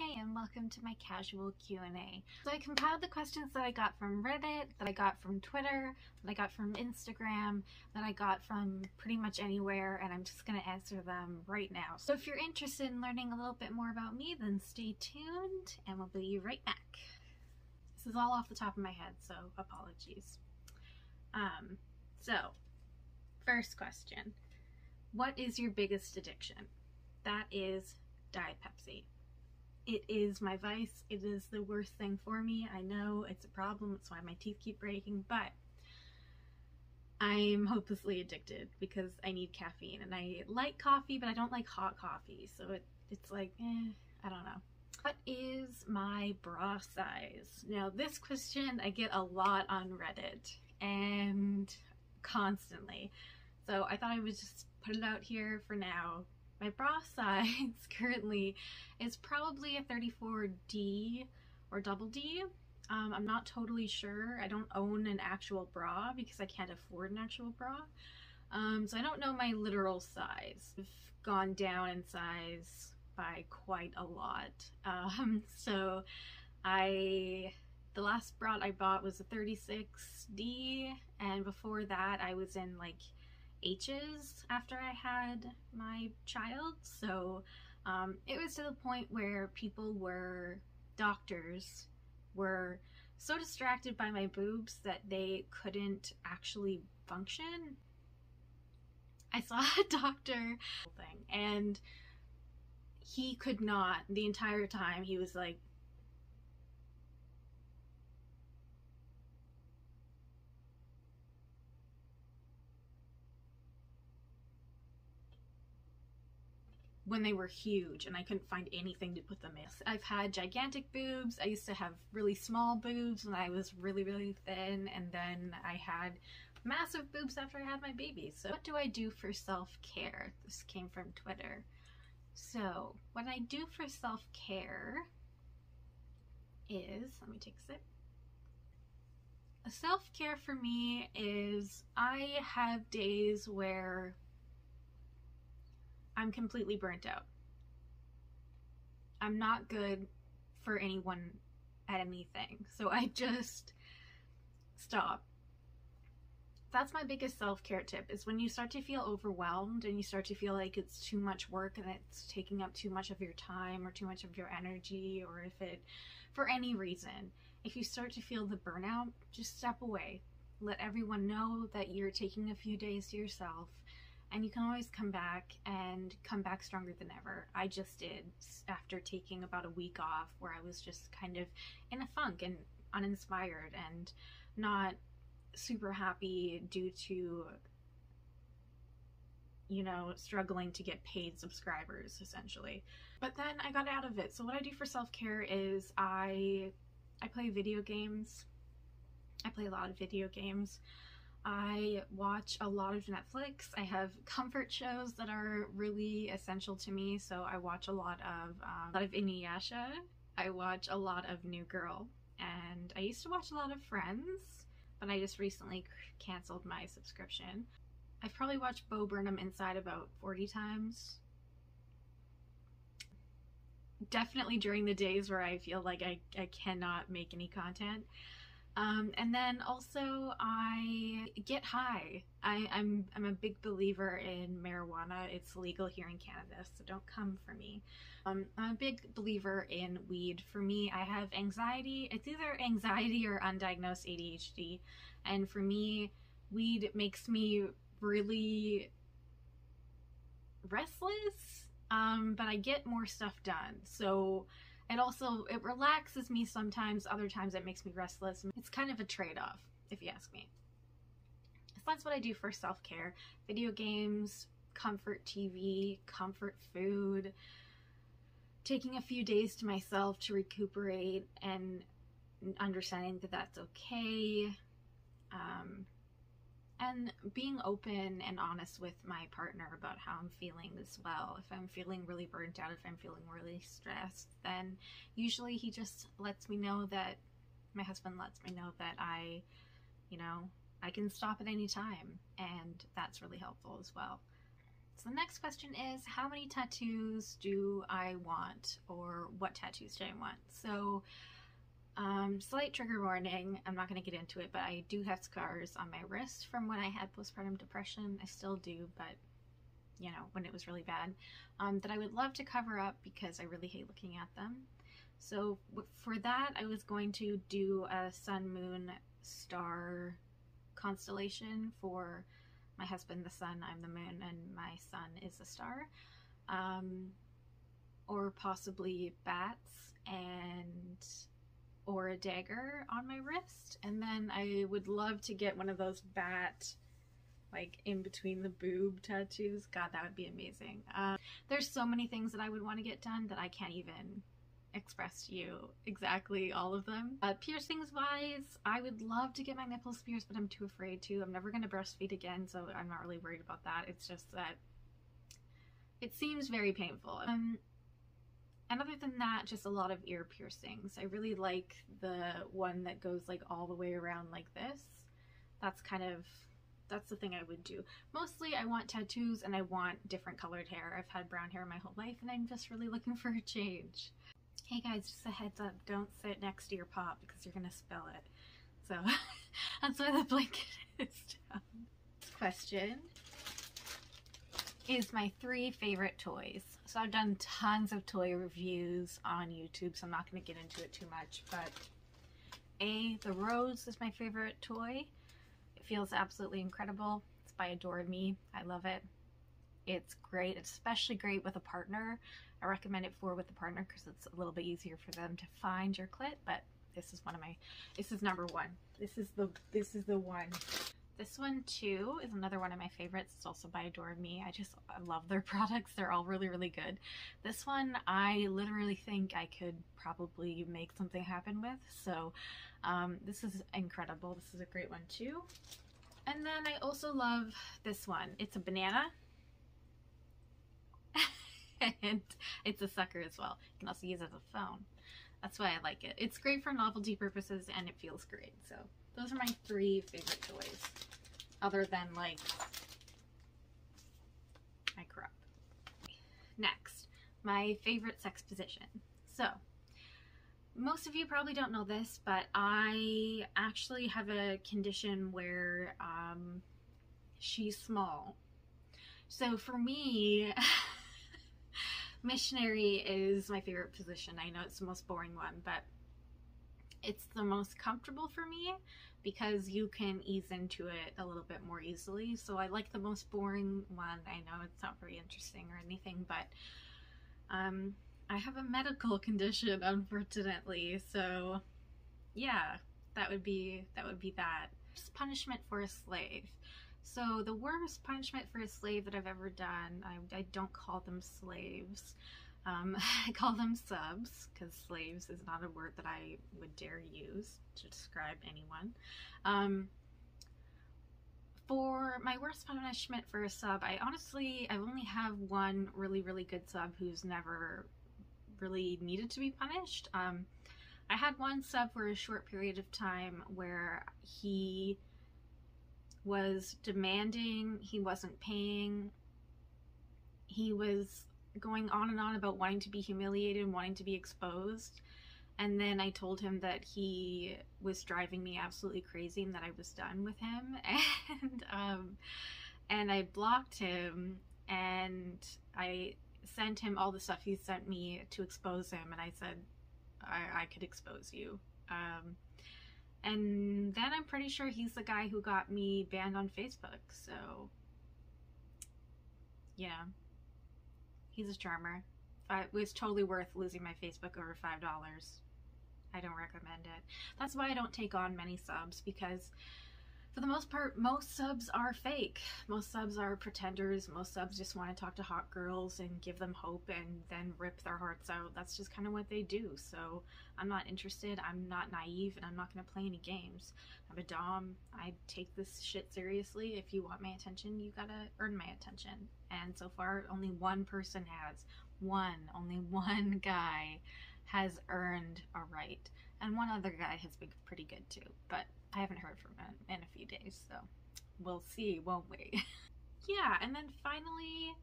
Hi, and welcome to my casual Q&A. So I compiled the questions that I got from Reddit, that I got from Twitter, that I got from Instagram, that I got from pretty much anywhere, and I'm just going to answer them right now. So if you're interested in learning a little bit more about me, then stay tuned, and we'll be right back. This is all off the top of my head, so apologies. So, first question. What is your biggest addiction? That is Diet Pepsi. It is my vice. It is the worst thing for me. I know it's a problem. It's why my teeth keep breaking, but I'm hopelessly addicted because I need caffeine, and I like coffee, but I don't like hot coffee. So it's like, I don't know. What is my bra size? Now, this question I get a lot on Reddit and constantly. So I thought I would just put it out here for now. My bra size currently is probably a 34D or double D. I'm not totally sure. I don't own an actual bra because I can't afford an actual bra. So I don't know my literal size. I've gone down in size by quite a lot. So the last bra I bought was a 36D, and before that I was in like H's after I had my child. So it was to the point where doctors were so distracted by my boobs that they couldn't actually function. I saw a doctor and he could not, the entire time he was like, when they were huge and I couldn't find anything to put them in. I've had gigantic boobs. I used to have really small boobs when I was really, really thin, and then I had massive boobs after I had my baby. So what do I do for self-care? This came from Twitter. So what I do for self-care is, let me take a sip. Self-care for me is I have days where I'm completely burnt out. I'm not good for anyone at anything. So I just stop. That's my biggest self-care tip, is when you start to feel overwhelmed and you start to feel like it's too much work and it's taking up too much of your time or too much of your energy, or if it, for any reason, if you start to feel the burnout, just step away. Let everyone know that you're taking a few days to yourself, and you can always come back and come back stronger than ever. I just did after taking about a week off where I was just kind of in a funk and uninspired and not super happy due to, you know, struggling to get paid subscribers essentially. But then I got out of it. So what I do for self-care is I play video games. I play a lot of video games. I watch a lot of Netflix. I have comfort shows that are really essential to me. So I watch a lot of Inuyasha. I watch a lot of New Girl, and I used to watch a lot of Friends, but I just recently canceled my subscription. I've probably watched Bo Burnham Inside about 40 times. Definitely during the days where I feel like I cannot make any content. And then also I get high. I'm a big believer in marijuana. It's legal here in Canada, so don't come for me. I'm a big believer in weed. For me, I have anxiety. It's either anxiety or undiagnosed ADHD. And for me, weed makes me really restless, but I get more stuff done. So it relaxes me sometimes, other times it makes me restless. It's kind of a trade-off, if you ask me. So that's what I do for self-care. Video games, comfort TV, comfort food, taking a few days to myself to recuperate and understanding that that's okay. And being open and honest with my partner about how I'm feeling as well. If I'm feeling really burnt out, if I'm feeling really stressed, then usually he just lets me know that, my husband lets me know that I can stop at any time, and that's really helpful as well. So the next question is, how many tattoos do I want, or what tattoos do I want? So, slight trigger warning, I'm not going to get into it, but I do have scars on my wrist from when I had postpartum depression. I still do, but, you know, when it was really bad, that I would love to cover up because I really hate looking at them. So for that, I was going to do a sun, moon, star constellation for my husband, the sun, I'm the moon, and my son is a star. Or possibly bats or a dagger on my wrist. And then I would love to get one of those bat, like in between the boob tattoos. God, that would be amazing. There's so many things that I would want to get done that I can't even express to you exactly all of them. Piercings wise, I would love to get my nipples pierced, but I'm too afraid to. I'm never going to breastfeed again, so I'm not really worried about that. It's just that it seems very painful. And other than that, just a lot of ear piercings. I really like the one that goes like all the way around like this. That's the thing I would do. Mostly I want tattoos and I want different colored hair. I've had brown hair my whole life and I'm just really looking for a change. Hey guys, just a heads up, don't sit next to your pop because you're gonna spill it. So that's why the blanket is down. This question is my 3 favorite toys. So I've done tons of toy reviews on YouTube, so I'm not gonna get into it too much, but the Rose is my favorite toy. It feels absolutely incredible. It's by Adore Me. I love it. It's great. It's especially great with a partner. I recommend it with a partner because it's a little bit easier for them to find your clit, but this is number 1. This is the one. This one too is another one of my favorites. It's also by Adore Me. I love their products. They're all really, really good. This one, I literally think I could probably make something happen with. So this is incredible. This is a great one too. And then I also love this one. It's a banana. And it's a sucker as well. You can also use it as a phone. That's why I like it. It's great for novelty purposes and it feels great. So those are my 3 favorite toys. Other than like my crop. Next, my favorite sex position. So most of you probably don't know this, but I actually have a condition where she's small. So for me, missionary is my favorite position. I know it's the most boring one, but it's the most comfortable for me because you can ease into it a little bit more easily. So I like the most boring one. I know it's not very interesting or anything, but I have a medical condition, unfortunately. So yeah, that would be that. Just punishment for a slave. So the worst punishment for a slave that I've ever done, I don't call them slaves. I call them subs, because slaves is not a word that I would dare use to describe anyone. For my worst punishment for a sub, I only have one really, really good sub who's never really needed to be punished. I had one sub for a short period of time where he was demanding, he wasn't paying, he was going on and on about wanting to be humiliated and wanting to be exposed, and then I told him that he was driving me absolutely crazy and that I was done with him, and I blocked him, and I sent him all the stuff he sent me to expose him, and I said I could expose you. And then I'm pretty sure he's the guy who got me banned on Facebook, so yeah, he's a charmer. It was totally worth losing my Facebook over $5. I don't recommend it. That's why I don't take on many subs, because for the most part, most subs are fake. Most subs are pretenders. Most subs just want to talk to hot girls and give them hope and then rip their hearts out. That's just kind of what they do. So I'm not interested. I'm not naive, and I'm not going to play any games. I'm a dom. I take this shit seriously. If you want my attention, you gotta earn my attention. And so far, only one person has. Only one guy has earned a right. And one other guy has been pretty good too. But I haven't heard from him in a few days, so we'll see, won't we? Yeah, and then finally,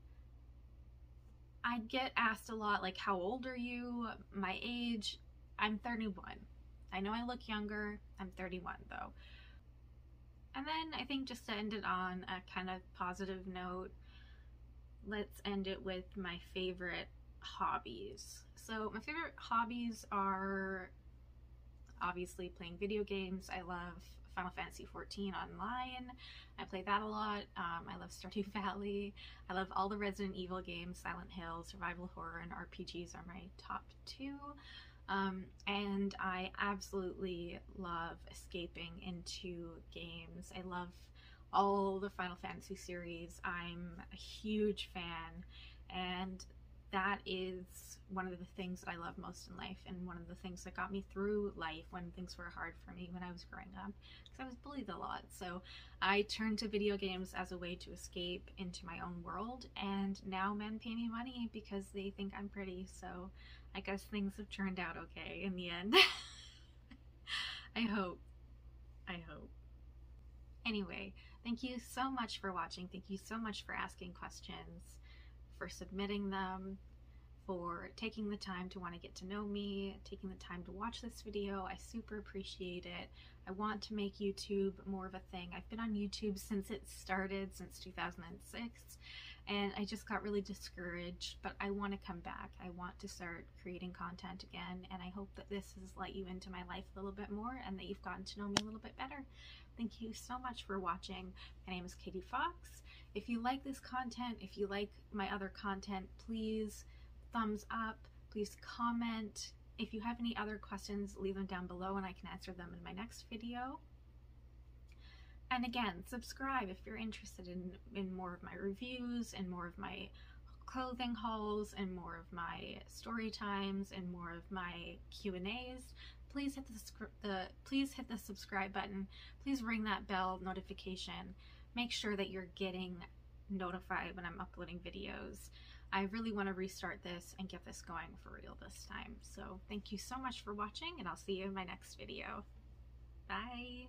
I get asked a lot, like, how old are you? My age? I'm 31. I know I look younger. I'm 31 though. And then I think just to end it on a kind of positive note, let's end it with my favorite hobbies. So my favorite hobbies are obviously playing video games. I love Final Fantasy 14 online. I play that a lot. I love Stardew Valley. I love all the Resident Evil games. Silent Hill, survival horror, and RPGs are my top two. And I absolutely love escaping into games. I love all the Final Fantasy series. I'm a huge fan, and that is one of the things that I love most in life, and one of the things that got me through life when things were hard for me when I was growing up, because I was bullied a lot. So I turned to video games as a way to escape into my own world, and now men pay me money because they think I'm pretty, so I guess things have turned out okay in the end. I hope. Anyway, thank you so much for watching. Thank you so much for asking questions, for submitting them, for taking the time to want to get to know me, taking the time to watch this video. I super appreciate it. I want to make YouTube more of a thing. I've been on YouTube since it started, since 2006, and I just got really discouraged, but I want to come back. I want to start creating content again, and I hope that this has let you into my life a little bit more and that you've gotten to know me a little bit better. Thank you so much for watching. My name is Katie Fox. If you like this content, if you like my other content, please thumbs up, please comment. If you have any other questions, leave them down below and I can answer them in my next video. And again, subscribe if you're interested in more of my reviews and more of my clothing hauls and more of my story times and more of my Q&As. Please hit the subscribe button. Please ring that bell notification. Make sure that you're getting notified when I'm uploading videos. I really want to restart this and get this going for real this time. So thank you so much for watching, and I'll see you in my next video. Bye!